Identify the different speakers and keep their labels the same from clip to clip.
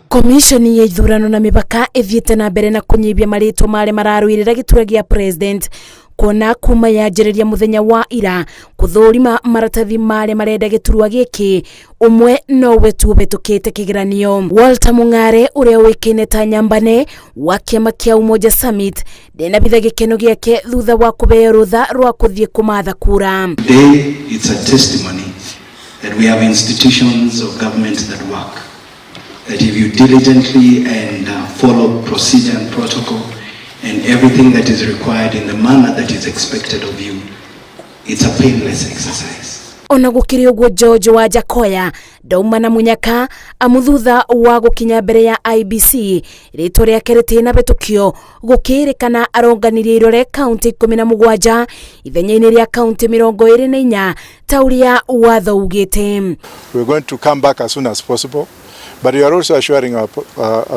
Speaker 1: Komishoni ya ithurano na mipaka ithiĩte na mbere na kunyibia marĩtwa marĩa mararũĩrĩra gĩturwa gĩa president kuona kuma yanjĩrĩria muthenya wa ira kuthũrima maratathi marĩa marenda gĩturwa gĩkĩ umwe nowe tu ũbĩtũkĩte kĩgeranio. Walter Mong'are ũrĩa ũĩkaine ta Nyambane wa kĩama kĩa Umoja Summit ndenabitha gĩkeno gĩake thutha wa kũbeo rũtha rwa kũthiĩ kũmatha kura.
Speaker 2: Today it's a testimony that we have institutions of government that work. That if you diligently and follow procedure and protocol and everything that is required in the manner that is expected of you, it's a painless exercise.
Speaker 1: Ona gũkĩrĩ ũguo George Wajakoya ndauma na munyaka amuthutha wa gũkinya mbere ya IBC rĩtwa rĩake rĩtĩna betũkio gũkĩrĩkana aronganirie irore kaunti 17 ithenya-inĩ rĩa kaunti 24 ta ũrĩa watho ugĩte.
Speaker 3: We're going to come back as soon as possible. But we are also assuring our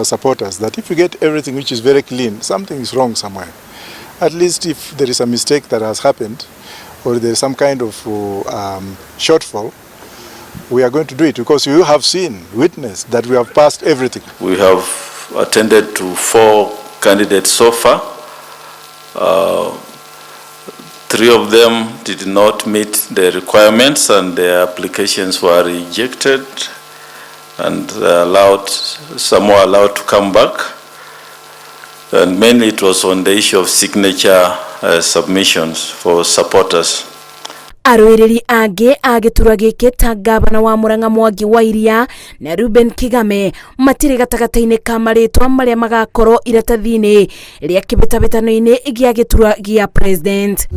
Speaker 3: supporters that if we get everything which is very clean, something is wrong somewhere. At least if there is a mistake that has happened or there is some kind of shortfall, we are going to do it because you have seen, witnessed that we have passed everything.
Speaker 4: We have attended to 4 candidates so far. 3 of them did not meet the requirements and their applications were rejected. And some were allowed to come back, and mainly it was on the issue of signature submissions for supporters.
Speaker 1: Arũĩrĩri angĩ a gĩturwa gĩkĩ ta gavana wa Murang'a Mwangi wa Iria na Ruben Kigame matirĩ gatagatĩ-inĩ ka marĩtwa marĩa magakorwo iratathi-inĩ rĩa kĩbĩtabĩtano-inĩ gĩa gĩturwa gĩa president.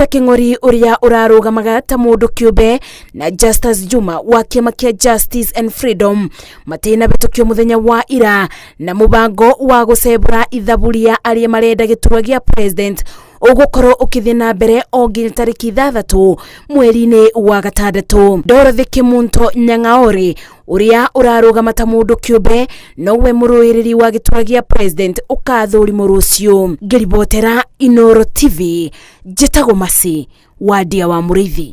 Speaker 1: Kĩng'ori ũrĩa ũrarũgamaga ta mũndũ kĩũmbe na Justice Juma wa kĩama kĩa Justice and Freedom matĩna betũkio muthenya wa ira na mũbango wa gũcebũra ithaburia arĩa marenda gĩturwa gĩa president ũgũkorwo ũkĩthiĩ na mbere o nginya tarĩki 6 mweri-inĩ wa gatandatũ. Dorothy Kimunto Nyang'aore ũrĩa ũrarũgama ta mũndũ kĩũmbe nowe mũrũĩrĩri wa gĩturwa gĩa president ũkathũrimwo rũciũ. Ngĩribotera Inooro TV njĩtagwo Masi wa Ndia wa Mũrĩithi.